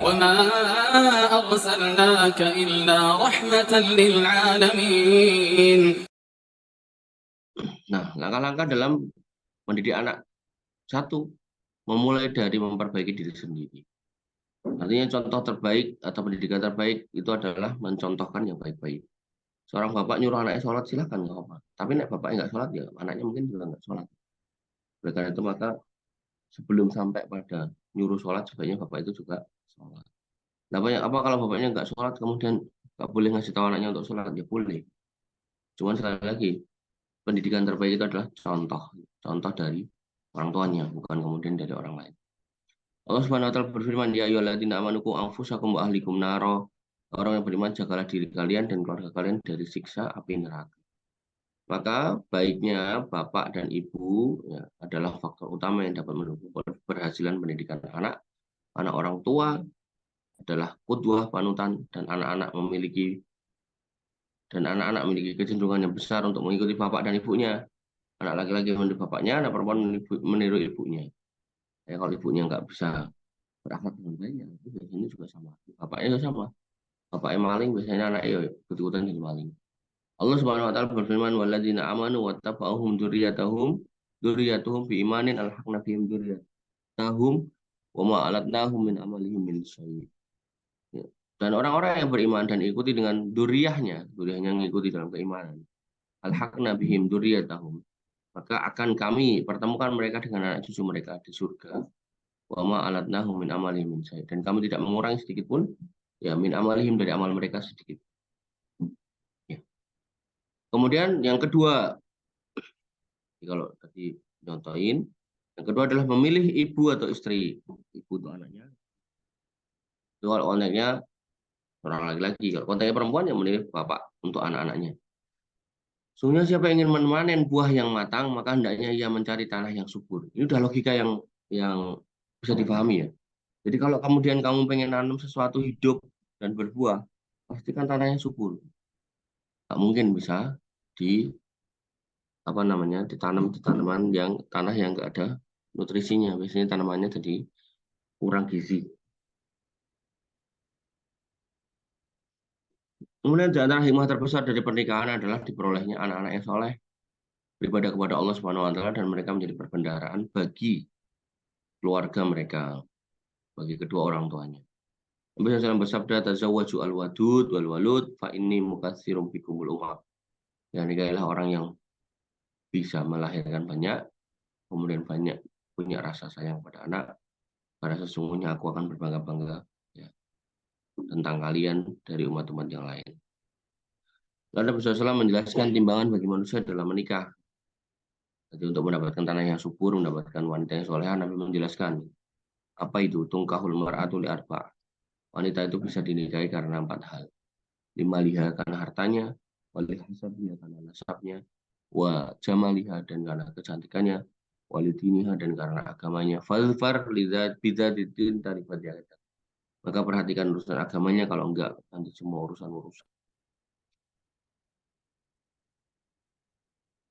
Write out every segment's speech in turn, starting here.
وما أرسلناك إلا رحمة للعالمين. Nah, langkah-langkah dalam mendidik anak. Satu, memulai dari memperbaiki diri sendiri. Artinya contoh terbaik atau pendidikan terbaik itu adalah mencontohkan yang baik-baik. Seorang bapak nyuruh anaknya sholat, silahkan, nggak apa-apa. Tapi nek bapaknya nggak sholat, ya anaknya mungkin juga nggak sholat. Oleh karena itu maka sebelum sampai pada nyuruh sholat, sebaiknya bapak itu juga sholat. Nah, banyak apa kalau bapaknya nggak sholat, kemudian nggak boleh ngasih tahu anaknya untuk sholat? Ya boleh. Cuman sekali lagi, pendidikan terbaik itu adalah contoh. Contoh dari orang tuanya, bukan kemudian dari orang lain. Allah Subhanahu wa taala berfirman, "Ya ayyuhalladzina amanu qu anfusakum wa ahlikum naro." Orang yang beriman, jagalah diri kalian dan keluarga kalian dari siksa api neraka. Maka baiknya bapak dan ibu ya, adalah faktor utama yang dapat mendukung keberhasilan pendidikan anak. Anak orang tua adalah qudwah panutan dan anak-anak memiliki kecenderungan yang besar untuk mengikuti bapak dan ibunya. Anak laki-laki meniru bapaknya, anak perempuan meniru ibunya. Ya, kalau ibunya nggak bisa berakhlak dengan baik, ya itu biasanya juga sama. Bapaknya juga sama. Bapaknya maling, biasanya anaknya ya ikut-ikutan jadi maling. Allah Subhanahu wa taala berfirman, "Walladzina amanu wattaba'uhum dzurriyyatuhum biimanin alhaqna bihim dzurriyyatahum wa ma alatnahum min amalihim min syai'." Ya. Dan orang-orang yang beriman dan ikuti dengan duriahnya mengikuti dalam keimanan. Alhaqna bihim dzurriyyatahum. Maka akan kami pertemukan mereka dengan anak cucu mereka di surga. Wa ma alatnahum min amalihim min syai'. Dan kami tidak mengurangi sedikit pun ya min amalihim dari amal mereka sedikit. Ya. Kemudian yang kedua, kalau tadi contohin, yang kedua adalah memilih ibu atau istri. Ibu untuk anaknya. Itu kalau konteksnya orang laki-laki. Kalau konteksnya perempuan, yang memilih bapak untuk anak-anaknya. Sesungguhnya siapa yang ingin memanen buah yang matang, maka hendaknya ia mencari tanah yang subur. Ini udah logika yang bisa dipahami ya. Jadi kalau kemudian kamu pengen nanam sesuatu hidup dan berbuah, pastikan tanahnya subur. Nggak mungkin bisa di apa namanya ditanam di tanaman yang tanah yang enggak ada nutrisinya. Biasanya tanamannya jadi kurang gizi. Kemudian di antara hikmah terbesar dari pernikahan adalah diperolehnya anak-anak yang soleh, beribadah kepada Allah Subhanahu wa taala, dan mereka menjadi perbendaharaan bagi keluarga mereka, bagi kedua orang tuanya. Nabi SAW bersabda, "Tazawwaju al-wadud wal walud fa inni mukatsirum bikumul umam." Ya, nikahilah orang yang bisa melahirkan banyak, kemudian banyak punya rasa sayang pada anak, karena sesungguhnya aku akan berbangga-bangga ya, tentang kalian dari umat-umat yang lain. Lalu Nabi SAW menjelaskan timbangan bagi manusia dalam menikah. Jadi untuk mendapatkan tanah yang subur, mendapatkan wanita yang soleha, Nabi menjelaskan apa itu tungkahul mar'atu li arba. Wanita itu bisa dinikahi karena 4 hal. 5 liha karena hartanya, walil hasabnya karena nasabnya, wa jamaliha dan karena kecantikannya, walidiniha dan karena agamanya. Falfar lidzat bidzatiddin tarifat yaqta. Maka perhatikan urusan agamanya, kalau enggak nanti semua urusan-urusan.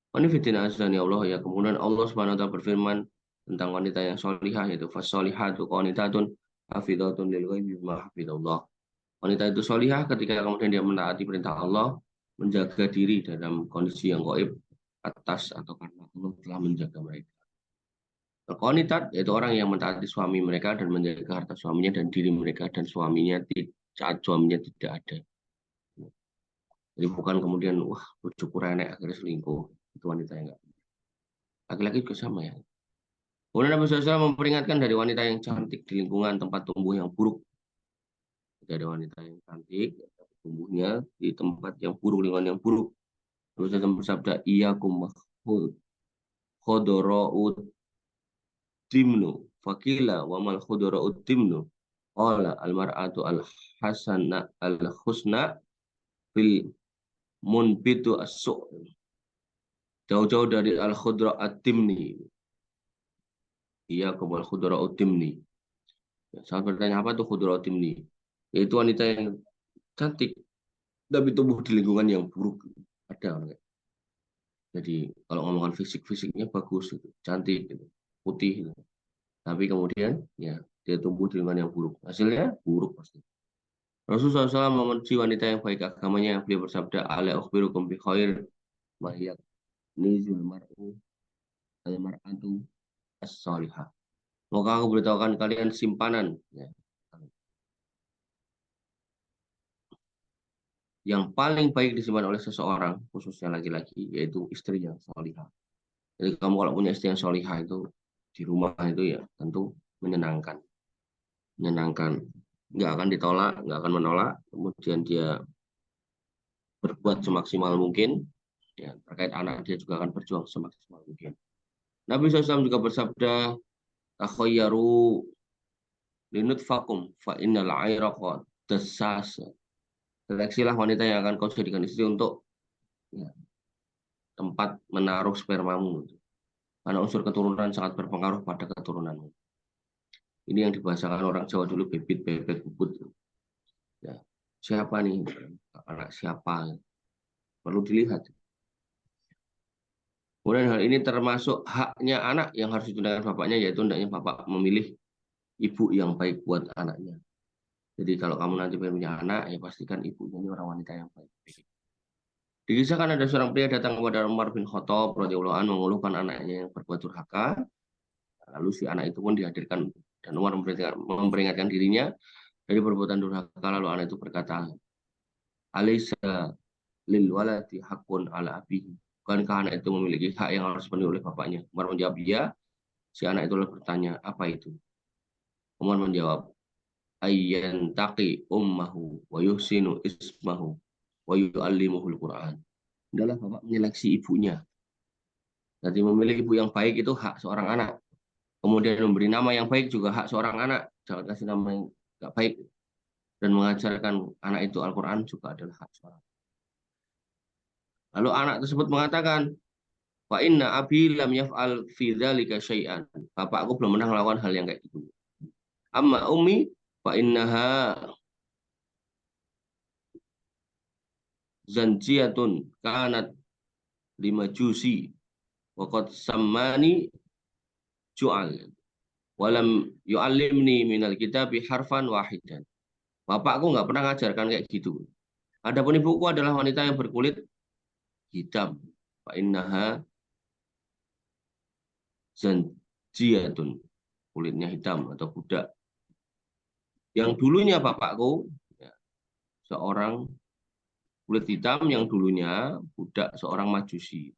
Wanifidina azani Allah ya. Kemudian Allah SWT berfirman tentang wanita yang solihah, yaitu fasolihatu qanitatun hafidhatun lil ghaibi bima hafidhallah. Wanita itu solihah ketika kemudian dia menaati perintah Allah, menjaga diri dalam kondisi yang gaib atas atau karena Allah telah menjaga mereka. Qanitat yaitu orang yang mentaati suami mereka dan menjaga harta suaminya dan diri mereka dan suaminya saat suaminya tidak ada. Jadi bukan kemudian wah bojoku renek akhirnya selingkuh. Itu wanita yang enggak. Laki-laki juga sama ya. Kemudian Nabi SAW memperingatkan dari wanita yang cantik di lingkungan tempat tumbuh yang buruk. Jadi ada wanita yang cantik, tumbuhnya di tempat yang buruk, lingkungan yang buruk. Nabi SAW bersabda, "Iyyakum khudura'ud dimnu." Fakila wa mal khudura'ud dimnu. Qala al-mar'atu al-hasana al-husna fil munbitu as-su'. Jauh-jauh dari al-khudra'at dimni. Iyyakum al-khudra'ud dimni. Saat bertanya apa itu khudra'ud dimni? Yaitu wanita yang cantik tapi tumbuh di lingkungan yang buruk. Ada. Jadi kalau ngomongin fisiknya bagus gitu, cantik gitu, putih gitu. Tapi kemudian ya dia tumbuh di lingkungan yang buruk. Hasilnya buruk pasti. Rasulullah SAW memuji wanita yang baik agamanya. Beliau bersabda, ala ukhbirukum bi khair mahiyat nizul mar'u al-mar'atu as-salihah. Maka aku beritahukan kalian simpanan, ya, yang paling baik disimpan oleh seseorang, khususnya laki-laki, yaitu istri yang salihah. Jadi kamu kalau punya istri yang salihah itu di rumah itu ya tentu menyenangkan, menyenangkan, nggak akan ditolak, nggak akan menolak, kemudian dia berbuat semaksimal mungkin, ya, terkait anak dia juga akan berjuang semaksimal mungkin. Nabi SAW juga bersabda, takhayyaru linutfakum fa innal airaqa dasas. Seleksilah wanita yang akan kau jadikan istri untuk, ya, tempat menaruh spermamu. Karena unsur keturunan sangat berpengaruh pada keturunanmu. Ini yang dibahasakan orang Jawa dulu, bibit, bebek, bubut. Ya, siapa nih? Anak siapa? Perlu dilihat. Kemudian hal ini termasuk haknya anak yang harus ditunaikan bapaknya, yaitu hendaknya bapak memilih ibu yang baik buat anaknya. Jadi kalau kamu nanti punya anak, ya pastikan ibunya ini orang wanita yang baik. Dikisahkan ada seorang pria datang kepada Umar bin Khattab radhiyallahu anhu mengeluhkan anaknya yang berbuat durhaka. Lalu si anak itu pun dihadirkan dan Umar memperingatkan dirinya dari perbuatan durhaka. Lalu anak itu berkata, Alaysa lil waladi hakun ala abihi. Bukankah anak itu memiliki hak yang harus dipenuhi oleh bapaknya? Umar menjawab, iya. Si anak itu lalu bertanya, apa itu? Umar menjawab, ayyan taqi ummahu wa yuhsinu ismahu wa yu'allimuhul Qur'an. Adalah bapak menyeleksi ibunya. Jadi memilih ibu yang baik itu hak seorang anak. Kemudian memberi nama yang baik juga hak seorang anak. Jangan kasih nama yang tidak baik. Dan mengajarkan anak itu Al-Quran juga adalah hak seorang. Lalu anak tersebut mengatakan, Wa inna abi lam yaf'al fi dzalika syai'an. Bapakku belum pernah melakukan hal yang kayak gitu. Amma ummi fa innaha zanjiyatun kanat limajusi wa qad sammani ju'al walam yu'allimni minal kitabi harfan wahidan. Bapakku nggak pernah ngajarkan kayak gitu. Adapun ibuku adalah wanita yang berkulit hitam. Fa innaha zanjiyatun. Kulitnya hitam atau budak. Yang dulunya bapakku, ya, seorang kulit hitam yang dulunya budak seorang majusi.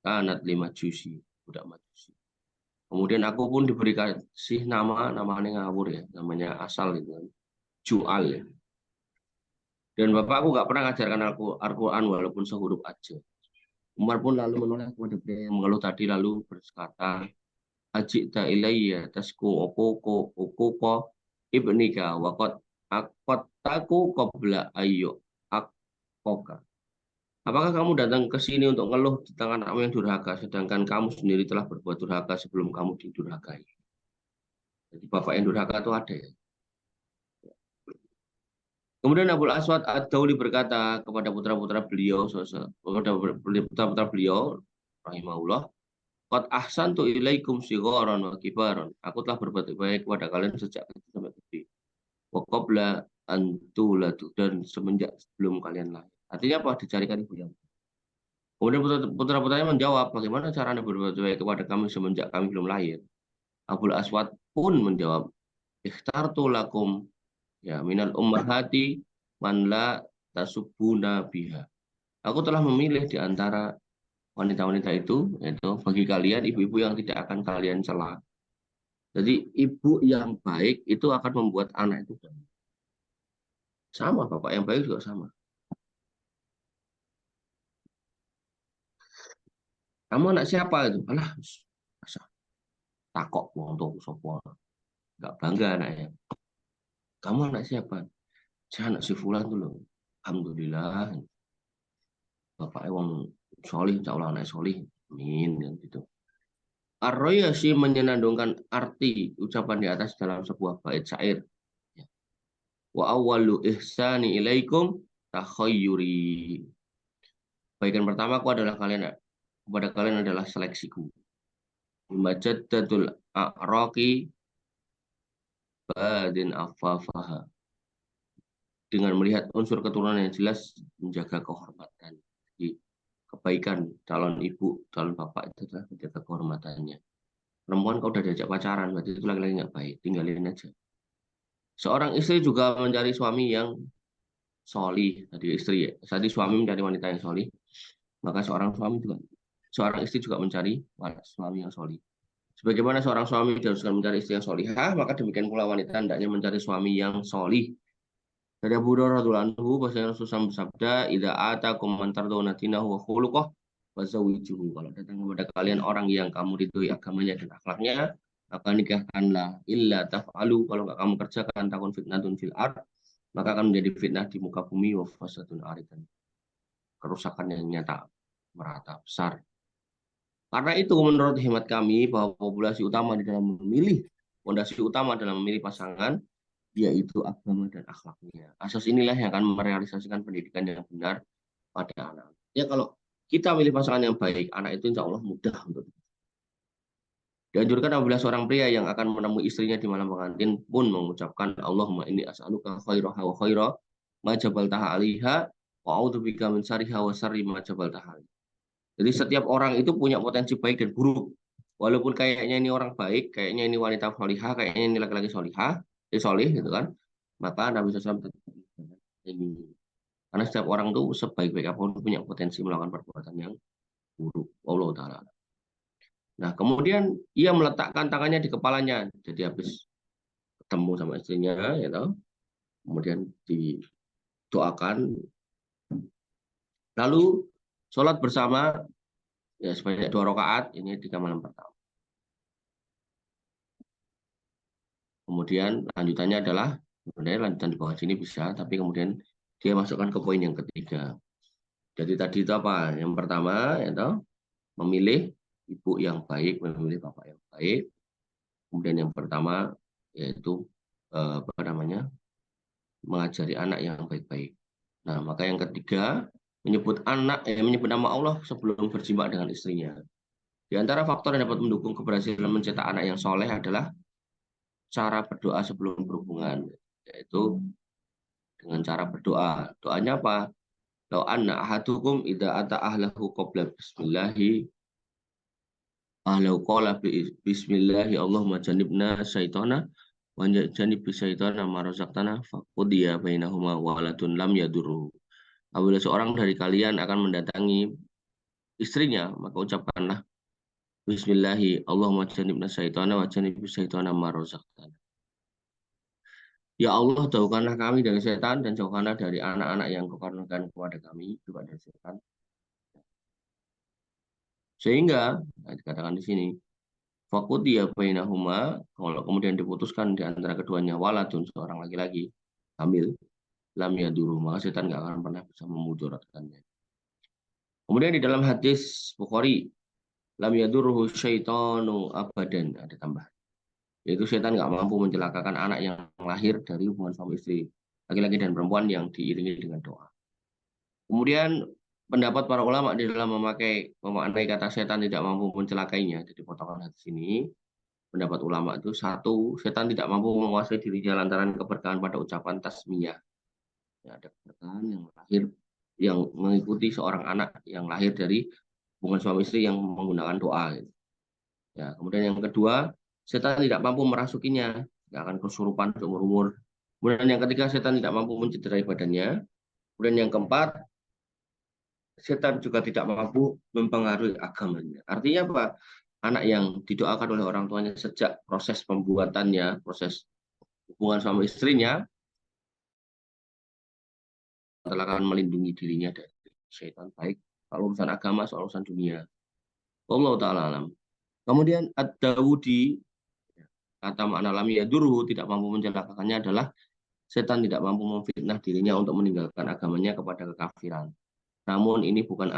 Kanat lima majusi, budak majusi. Kemudian aku pun diberi kasih namanya ngawur ya, namanya asal itu kan, Jual ya. Dan bapakku nggak pernah ngajarkan Al-Quran walaupun sehuruf aja. Umar pun lalu menoleh kepada pria yang mengeluh tadi lalu berkata, Ajikta ilayya tasku okoko ibnika wakot akotaku qabla ayyo akoka. Apakah kamu datang ke sini untuk ngeluh di tangan kamu yang durhaka, sedangkan kamu sendiri telah berbuat durhaka sebelum kamu didurhakai? Jadi bapak yang durhaka itu ada ya. Kemudian Abul Aswad Ad-Dauli berkata kepada putra-putra beliau, kepada putra-putra beliau, rahimahullah, Qad ahsantu ilaikum sigharan wa kibaran. Aku telah berbuat baik kepada kalian sejak kecil sampai gede. Wa qabla an tuladu, dan semenjak sebelum kalian lahir. Artinya apa? Dicarikan ibu yang. Kemudian putra-putranya menjawab, bagaimana cara Anda berbuat baik kepada kami semenjak kami belum lahir? Abul Aswad pun menjawab, ikhtartu lakum ya minal ummahati man la tasubuna biha. Aku telah memilih di antara wanita-wanita itu, yaitu bagi kalian ibu-ibu yang tidak akan kalian cela. Jadi ibu yang baik itu akan membuat anak itu baik. Sama, bapak yang baik juga sama. Kamu anak siapa itu? Alah, masa takok untuk sopo. Enggak bangga anaknya. Kamu anak siapa? Saya anak si Fulan tuh loh. Alhamdulillah. Bapaknya wong solih, insya Allah anak solih. Amin. Gitu. Ar-Royasi menyenandungkan arti ucapan di atas dalam sebuah bait syair. Wa awwalu ihsani ilaikum takhayyuri. Baikan pertamaku adalah kepada kalian adalah seleksiku. Majaddatul a'raqi badin afafaha. Dengan melihat unsur keturunan yang jelas, menjaga kehormatan. Jadi, kebaikan calon ibu, calon bapak itu adalah menjaga kehormatannya. Perempuan kalau udah diajak pacaran, berarti itu laki-laki nggak baik, tinggalin aja. Seorang istri juga mencari suami yang solih, tadi istri ya. Tadi suami mencari wanita yang solih, maka seorang istri juga mencari suami yang solih. Sebagaimana seorang suami diharuskan mencari istri yang solihah, maka demikian pula wanita hendaknya mencari suami yang solih. Dari Abu Hurairah radhiyallahu anhu, bahwasanya Rasulullah bersabda, "Idza atakum man tardawna dinahu wa khuluquh fazawijuhu." Kalau datang kepada kalian orang yang kamu ridhoi agamanya dan akhlaknya, maka nikahkanlah. Illa taf'alu, kalau enggak kamu kerjakan, takun fitnatun fil ard, maka akan menjadi fitnah di muka bumi, wa fasadun aridan. Kerusakan yang nyata, merata, besar. Karena itu menurut hemat kami bahwa populasi utama di dalam memilih, fondasi utama dalam memilih pasangan, yaitu agama dan akhlaknya. Asas inilah yang akan merealisasikan pendidikan yang benar pada anak. Ya kalau kita milih pasangan yang baik, anak itu insya Allah mudah untuk dianjurkan apabila seorang pria yang akan menemui istrinya di malam pengantin pun mengucapkan Allahumma inni as'aluka khairaha wa khaira ma jabaltaha 'alaiha wa a'udzubika min syarriha wa syarri ma jabaltaha 'alaiha. Jadi setiap orang itu punya potensi baik dan buruk. Walaupun kayaknya ini orang baik, kayaknya ini wanita solihah, kayaknya ini laki-laki solihah, solih gitu kan. Maka Nabi SAW tetap ini. Karena setiap orang tuh sebaik-baik apapun punya potensi melakukan perbuatan yang buruk. Allah Ta'ala. Nah, kemudian ia meletakkan tangannya di kepalanya. Jadi habis ketemu sama istrinya, ya tahu. Kemudian didoakan. Lalu sholat bersama ya sebanyak 2 rakaat. Ini 3 malam pertama. Kemudian lanjutannya adalah, sebenarnya lanjutan di bawah sini bisa, tapi kemudian dia masukkan ke poin yang ketiga. Jadi tadi itu apa? Yang pertama, yaitu memilih ibu yang baik, memilih bapak yang baik. Kemudian yang pertama yaitu apa namanya, mengajari anak yang baik-baik. Nah, maka yang ketiga menyebut menyebut nama Allah sebelum berjima dengan istrinya. Di antara faktor yang dapat mendukung keberhasilan mencetak anak yang soleh adalah cara berdoa sebelum berhubungan, yaitu dengan cara berdoa. Doanya apa? Lau anna ahadukum idza ata ahlahu qabla bismillahi ahlahu qala bismillahi Allahumma jannibna syaitana wa jannib syaitana ma razaqtana faqudiya bainahuma waladun lam yadurru. Apabila seorang dari kalian akan mendatangi istrinya, maka ucapkanlah bismillahi Allahumma jannibna syaitana wa jannib syaitana ma razaqtana. Ya Allah, jauhkanlah kami dari setan dan jauhkanlah dari anak-anak yang kau karuniakan kepada kami juga dari setan. Sehingga, nah, dikatakan di sini, faqudiya bainahuma, kalau kemudian diputuskan di antara keduanya waladun, seorang laki-laki hamil, lam yaduru, maka setan nggak akan pernah bisa memudaratkannya. Kemudian di dalam hadis Bukhari, lam yaduruhu syaitanu abadan, ada tambahan. Yaitu setan nggak mampu mencelakakan anak yang lahir dari hubungan suami istri, laki-laki dan perempuan yang diiringi dengan doa. Kemudian pendapat para ulama di dalam memaknai kata setan tidak mampu mencelakainya. Jadi potongan hadis ini, pendapat ulama itu satu, setan tidak mampu menguasai dirinya lantaran keberkahan pada ucapan tasmiyah. Ya, ada keberkahan yang lahir, yang mengikuti seorang anak yang lahir dari hubungan suami istri yang menggunakan doa. Ya, kemudian yang kedua, setan tidak mampu merasukinya, tidak akan kesurupan seumur umur. Kemudian yang ketiga, setan tidak mampu mencederai badannya. Kemudian yang keempat, setan juga tidak mampu mempengaruhi agamanya. Artinya apa? Anak yang didoakan oleh orang tuanya sejak proses pembuatannya, proses hubungan sama istrinya, telah akan melindungi dirinya dari setan, baik kalau urusan agama, soal urusan dunia. Allah Ta'ala alam. Kemudian Ad-Dawudi, kata makna lam yadurhu, tidak mampu mencelakakannya adalah setan tidak mampu memfitnah dirinya untuk meninggalkan agamanya kepada kekafiran. Namun ini bukan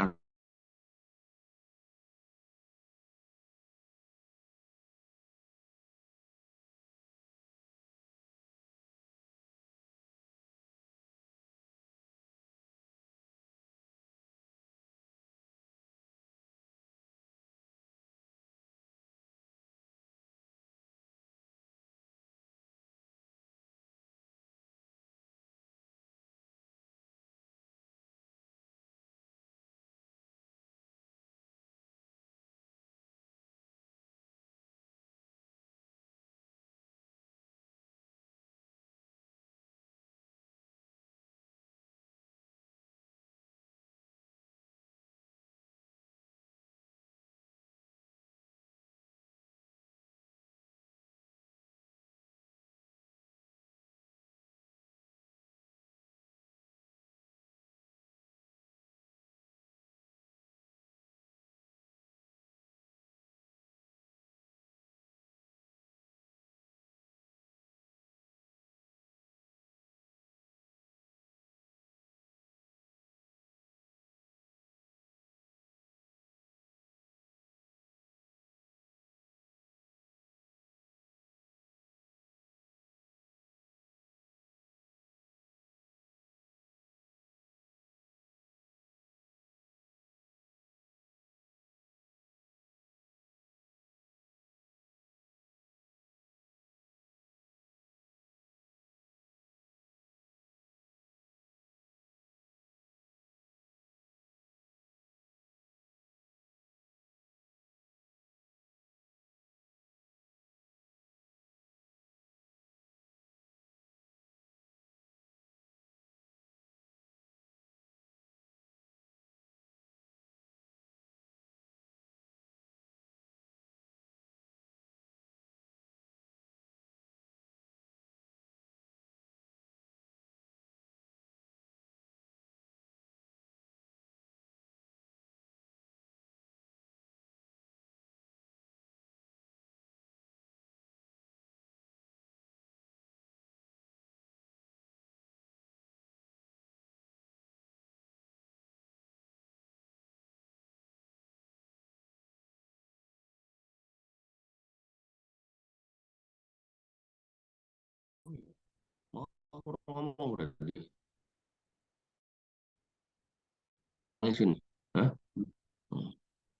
di sini. Hah?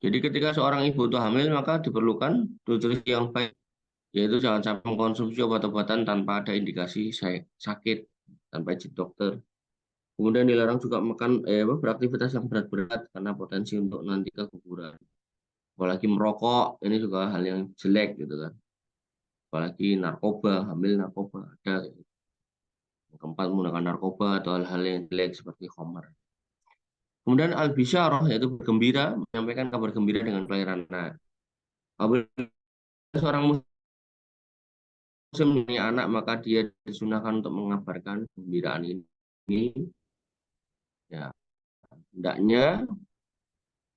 Jadi ketika seorang ibu itu hamil maka diperlukan nutrisi yang baik, yaitu jangan sampai mengkonsumsi obat-obatan tanpa ada indikasi sakit, tanpa izin dokter. Kemudian dilarang juga makan beraktivitas yang berat-berat karena potensi untuk nanti keguguran. Apalagi merokok, ini juga hal yang jelek gitu kan. Apalagi narkoba, hamil narkoba ada. Yang keempat, menggunakan narkoba atau hal-hal yang jelek seperti khamar. Kemudian al-bisyarah yaitu bergembira, menyampaikan kabar gembira dengan kelahiran anak. Apabila seorang muslim punya anak, maka dia disunahkan untuk mengabarkan kegembiraan ini. Ya, hendaknya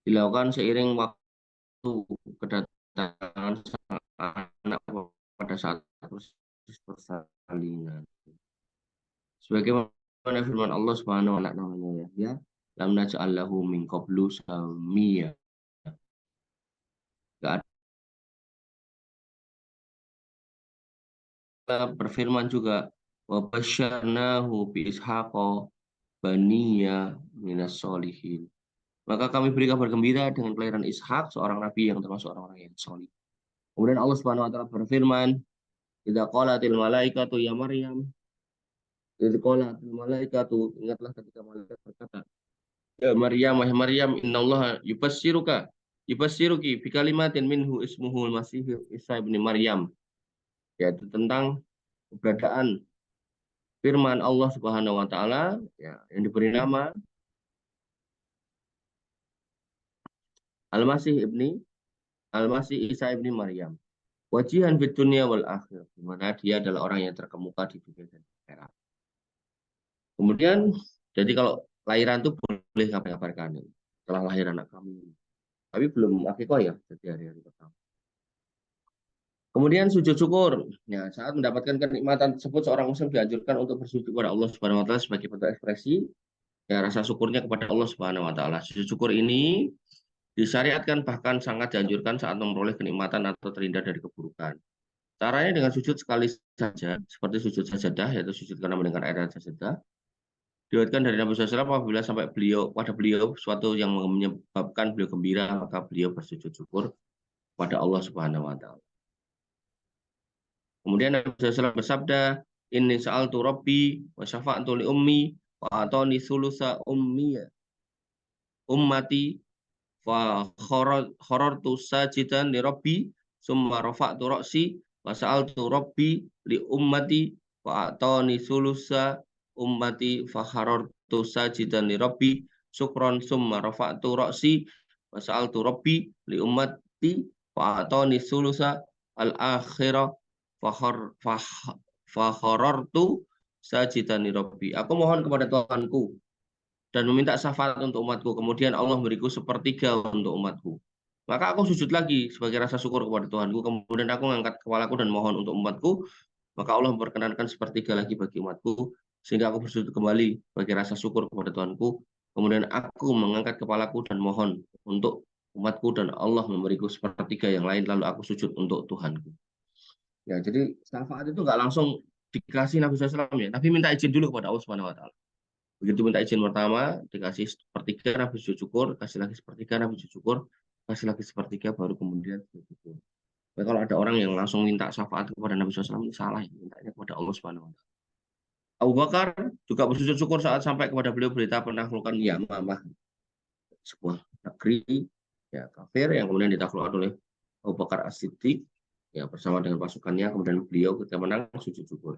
dilakukan seiring waktu kedatangan sang anak pada saat proses persalinan. Sebagaimana firman Allah Subhanahu wa taala namanya ya, lam naj'al lahu min qablu samiyya. Enggak ada berfirman juga wa basyarnahu bi ishaqa baniya minas solihin. Maka kami beri kabar gembira dengan kelahiran Ishak, seorang nabi yang termasuk orang-orang yang solih. Kemudian Allah Subhanahu wa taala berfirman, "Idza qalatil malaikatu ya Maryam." Idza qalatil malaikatu, ingatlah ketika malaikat berkata, "Ya Maryam, wahai Maryam, innallaha yubassiruki bi kalimatin minhu ismuhu al-Masih Isa bin Maryam." Yaitu tentang keberadaan firman Allah Subhanahu wa taala ya, yang diberi nama Al-Masih Isa ibni Maryam. Wajihan fid dunya wal akhir, di mana dia adalah orang yang terkemuka di dunia dan akhirat. Kemudian, jadi kalau lahiran itu boleh kabar-kabarkan setelah lahir anak kami. Tapi belum akikah ya, jadi hari-hari pertama. Kemudian sujud syukur. Ya, saat mendapatkan kenikmatan tersebut, seorang muslim dianjurkan untuk bersujud kepada Allah Subhanahu wa taala sebagai bentuk ekspresi ya rasa syukurnya kepada Allah Subhanahu wa taala. Sujud syukur ini disyariatkan bahkan sangat dianjurkan saat memperoleh kenikmatan atau terhindar dari keburukan. Caranya dengan sujud sekali saja, seperti sujud sajadah, yaitu sujud karena mendengar ayat sajadah. Diriwayatkan dari Nabi SAW apabila sampai pada beliau suatu yang menyebabkan beliau gembira, maka beliau bersujud syukur pada Allah Subhanahu wa taala. Kemudian Nabi SAW bersabda, "Inni sa'altu Rabbi wa syafa'tu li ummi wa atani thulutsa ummati fa kharartu sajidan li Rabbi summa rafa'tu ra'si wa sa'altu Rabbi li ummati wa atani thulutsa ummati fa kharartu sajidan li Rabbi syukran summa rafa'tu ra'si wa sa'altu Rabbi li ummati fa atani thulutsa al-akhirah fa kharartu sajidan li Rabbi." Aku mohon kepada Tuhanku dan meminta syafaat untuk umatku. Kemudian Allah memberiku sepertiga untuk umatku. Maka aku sujud lagi sebagai rasa syukur kepada Tuhanku. Kemudian aku mengangkat kepalaku dan mohon untuk umatku. Maka Allah memperkenankan sepertiga lagi bagi umatku. Sehingga aku bersujud kembali sebagai rasa syukur kepada Tuhanku. Kemudian aku mengangkat kepalaku dan mohon untuk umatku. Dan Allah memberiku sepertiga yang lain. Lalu aku sujud untuk Tuhanku. Ya, jadi syafaat itu nggak langsung dikasih Nabi SAW ya. Tapi minta izin dulu kepada Allah Subhanahu Wa Taala. Begitu minta izin pertama, dikasih sepertiga, Nabi sujud syukur, kasih lagi sepertiga, Nabi sujud syukur, kasih lagi sepertiga, baru kemudian sujud syukur. Nah, kalau ada orang yang langsung minta syafaat kepada Nabi SAW, ini salah, mintanya kepada Allah Subhanahu wa taala. Abu Bakar juga bersujud syukur saat sampai kepada beliau berita penaklukan Yamamah, sebuah negeri ya kafir yang kemudian ditaklukkan oleh Abu Bakar As-Siddiq ya bersama dengan pasukannya, kemudian beliau ketika menang sujud syukur.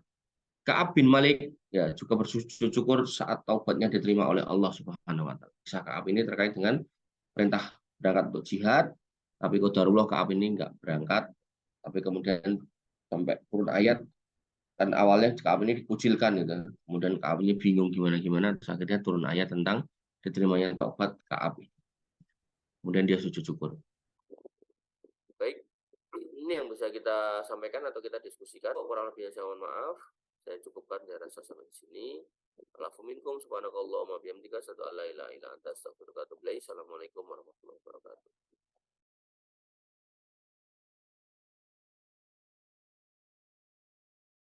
Ka'ab bin Malik ya juga bersujud syukur saat taubatnya diterima oleh Allah Subhanahu wa taala. Kisah Ka'ab ini terkait dengan perintah berangkat untuk jihad, tapi qadarullah Ka'ab ini enggak berangkat, tapi kemudian sampai turun ayat kan awalnya Ka'ab ini dikucilkan gitu. Kemudian Ka'ab ini bingung gimana-gimana, terus akhirnya turun ayat tentang diterimanya taubat Ka'ab. Kemudian dia sujud syukur. Baik, ini yang bisa kita sampaikan atau kita diskusikan. Kurang lebih saya mohon maaf. Saya cukupkan saya rasa sampai di sini. Alhamdulillah subhanakallahumma bihamdika asyhadu an la ilaha illa anta astaghfiruka wa atubu ilaik. Assalamualaikum warahmatullahi wabarakatuh.